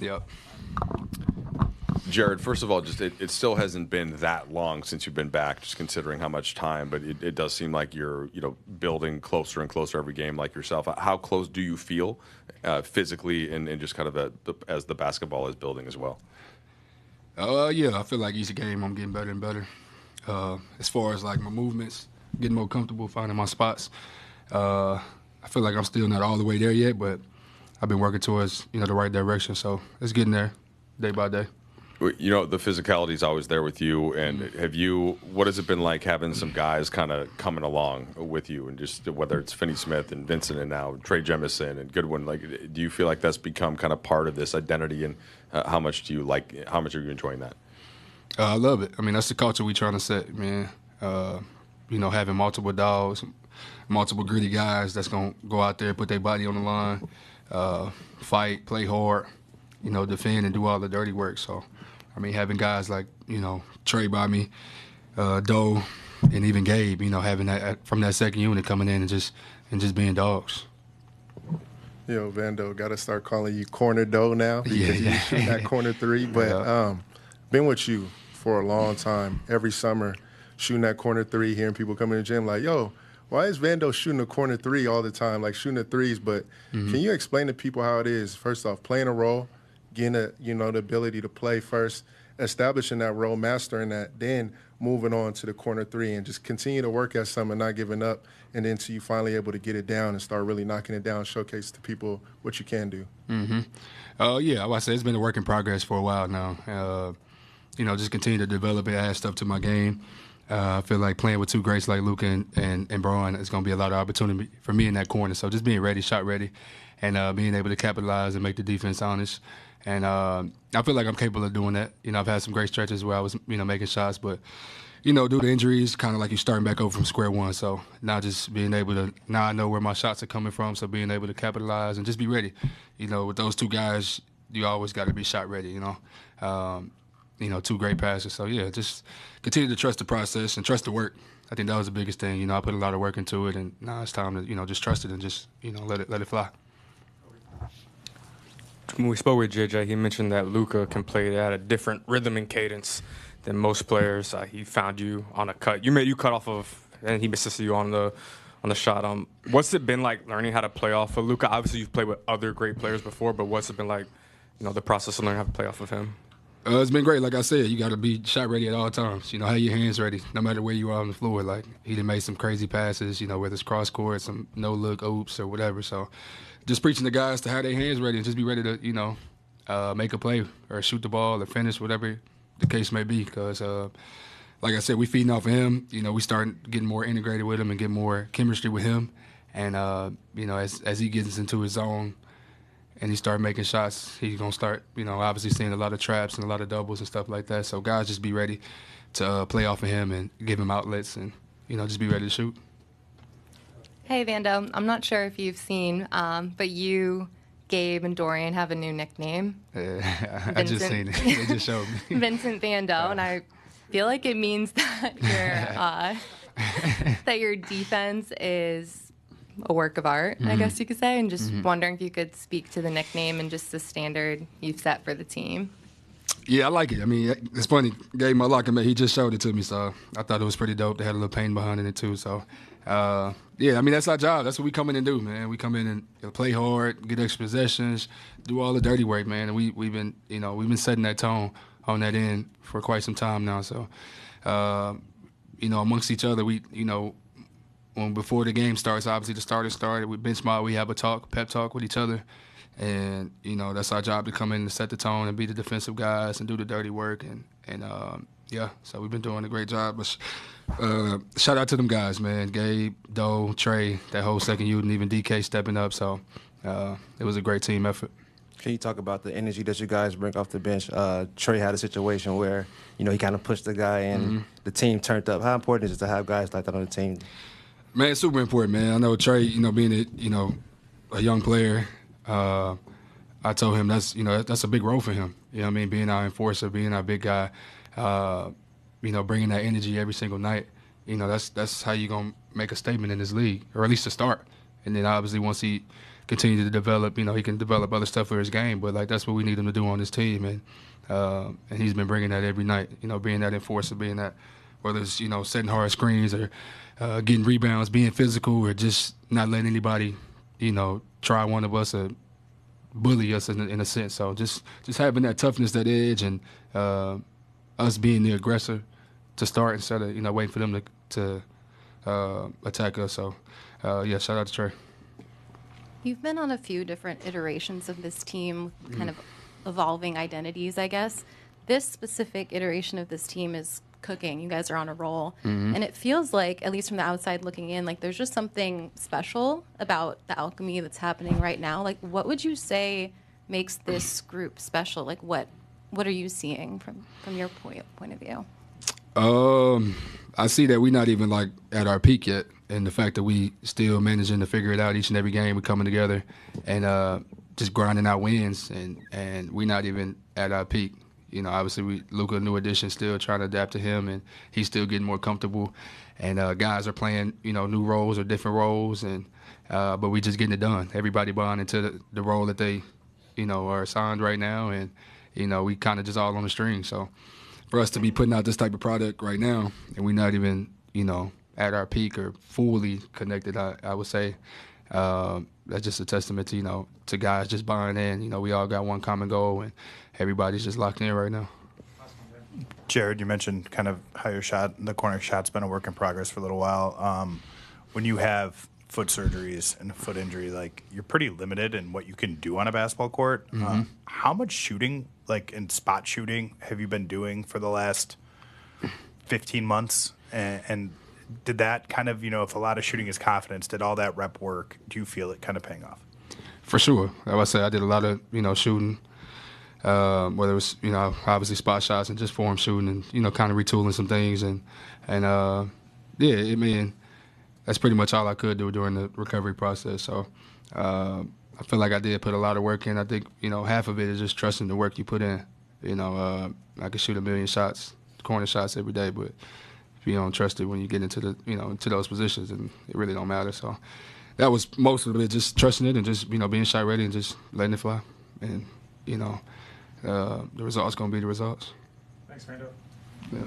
Yep. Jared, first of all, just it still hasn't been that long since you've been back, just considering how much time. But it does seem like you're building closer and closer every game, like yourself. How close do you feel physically and just kind of as the basketball is building as well? Yeah, I feel like each game I'm getting better and better. As far as like my movements, getting more comfortable, finding my spots. I feel like I'm still not all the way there yet, but I've been working towards the right direction. So it's getting there, day by day. The physicality is always there with you. And what has it been like having some guys kind of coming along with you, and just whether it's Finney Smith and Vincent and now Trey Jemison and Goodwin, like, do you feel like that's become kind of part of this identity, and how much are you enjoying that? I love it. I mean, that's the culture we trying to set, man. Having multiple dogs, multiple gritty guys that's going to go out there, put their body on the line, fight, play hard, defend and do all the dirty work. So, I mean, having guys like, Trey by me, Doe, and even Gabe, having that from that second unit coming in and just being dogs. Vando, got to start calling you Corner Doe now because you shoot that corner three. But been with you for a long time, every summer, shooting that corner three, hearing people come in the gym like, yo, why is Vando shooting a corner three all the time, like shooting the threes? But can you explain to people how it is, first off, playing a role, getting the ability to play first, establishing that role, mastering that, then moving on to the corner three and just continue to work at something, not giving up, and then until you finally able to get it down and start really knocking it down, showcase to people what you can do. Yeah, I say it's been a work in progress for a while now. Just continue to develop it, add stuff to my game. I feel like playing with two greats like Luka and Braun is going to be a lot of opportunity for me in that corner. So just being ready, shot ready, and being able to capitalize and make the defense honest. And I feel like I'm capable of doing that. I've had some great stretches where I was, making shots, but, due to injuries, kind of like you're starting back over from square one. So now just being able to, now I know where my shots are coming from, so being able to capitalize and just be ready. With those two guys, you always got to be shot ready, two great passes. So, yeah, just continue to trust the process and trust the work. I think that was the biggest thing. I put a lot of work into it, and now it's time to, just trust it and just, let it fly. When we spoke with JJ, he mentioned that Luka can play at a different rhythm and cadence than most players. He found you on a cut. You cut off of, and he assisted you on the shot. What's it been like learning how to play off of Luka? Obviously, you've played with other great players before, but what's it been like, the process of learning how to play off of him? It's been great. Like I said, you got to be shot ready at all times. Have your hands ready, no matter where you are on the floor. Like, he done made some crazy passes, whether it's cross court, some no-look oops or whatever. So just preaching to guys to have their hands ready and just be ready to, make a play or shoot the ball or finish, whatever the case may be. Because, like I said, we feeding off of him. We start getting more integrated with him and get more chemistry with him. And, as he gets into his zone and he start making shots, he's going to start, obviously seeing a lot of traps and a lot of doubles and stuff like that. So guys just be ready to play off of him and give him outlets and, just be ready to shoot. Hey, Vando, I'm not sure if you've seen, but you, Gabe, and Dorian have a new nickname. I just seen it. They just showed me. Vincent Vando, and I feel like it means that your defense is a work of art, I guess you could say, and just wondering if you could speak to the nickname and just the standard you've set for the team. Yeah, I like it. I mean, it's funny. Gabe, my locker mate, he just showed it to me, so I thought it was pretty dope. They had a little pain behind it, too, so... yeah, I mean, that's our job. That's what we come in and do, man. We come in and play hard, get extra possessions, do all the dirty work, man. And we've been setting that tone on that end for quite some time now. So, amongst each other, when before the game starts, obviously the starters started, we bench mob, we have a pep talk with each other. And, that's our job to come in and set the tone and be the defensive guys and do the dirty work. Yeah, so we've been doing a great job. But shout out to them guys, man. Gabe, Doe, Trey, that whole second unit, and even DK stepping up. So it was a great team effort. Can you talk about the energy that you guys bring off the bench? Trey had a situation where, he kind of pushed the guy and the team turned up. How important is it to have guys like that on the team? Man, it's super important, man. I know Trey, being a young player, I told him that's a big role for him. Being our enforcer, being our big guy. Bringing that energy every single night, that's how you're going to make a statement in this league, or at least to start. And then obviously once he continue to develop. You know, he can develop other stuff for his game, but like that's what we need him to do on this team, and he's been bringing that every night. You know, being that enforcer, being that whether it's setting hard screens or getting rebounds, being physical, or just not letting anybody try one of us or bully us in a sense. So just having that toughness, that edge, and us being the aggressor to start instead of waiting for them to attack us. So yeah, shout out to Trey. You've been on a few different iterations of this team, kind of evolving identities, I guess. This specific iteration of this team is cooking. You guys are on a roll. And it feels like, at least from the outside looking in, like there's just something special about the alchemy that's happening right now. Like, what would you say makes this group special? Like, what are you seeing from your point of view? I see that we're not even like at our peak yet, and the fact that we still managing to figure it out each and every game. We're coming together and just grinding out wins, and we're not even at our peak. Obviously Luka, new addition, still trying to adapt to him, and he's still getting more comfortable. And guys are playing new roles or different roles, and but we just getting it done. Everybody buying into the role that they are assigned right now, and we kind of just all on the string. So for us to be putting out this type of product right now, and we're not even, at our peak or fully connected, I would say, that's just a testament to, to guys just buying in. We all got one common goal, and everybody's just locked in right now. Jared, you mentioned kind of how the corner shot's been a work in progress for a little while. When you have foot surgeries and a foot injury, like, you're pretty limited in what you can do on a basketball court. How much shooting, like in spot shooting, have you been doing for the last 15 months? And did that kind of, if a lot of shooting is confidence, did all that rep work, do you feel it kind of paying off? For sure. Like I said, I did a lot of, shooting, whether it was, obviously spot shots and just form shooting and, kind of retooling some things. And yeah, I mean, that's pretty much all I could do during the recovery process. So I feel like I did put a lot of work in. I think, half of it is just trusting the work you put in. I could shoot a million shots, corner shots every day, but if you don't trust it when you get into the, into those positions, and it really don't matter. So that was most of it, just trusting it and just, being shot ready and just letting it fly. And, the results going to be the results. Thanks, Rando. Yeah.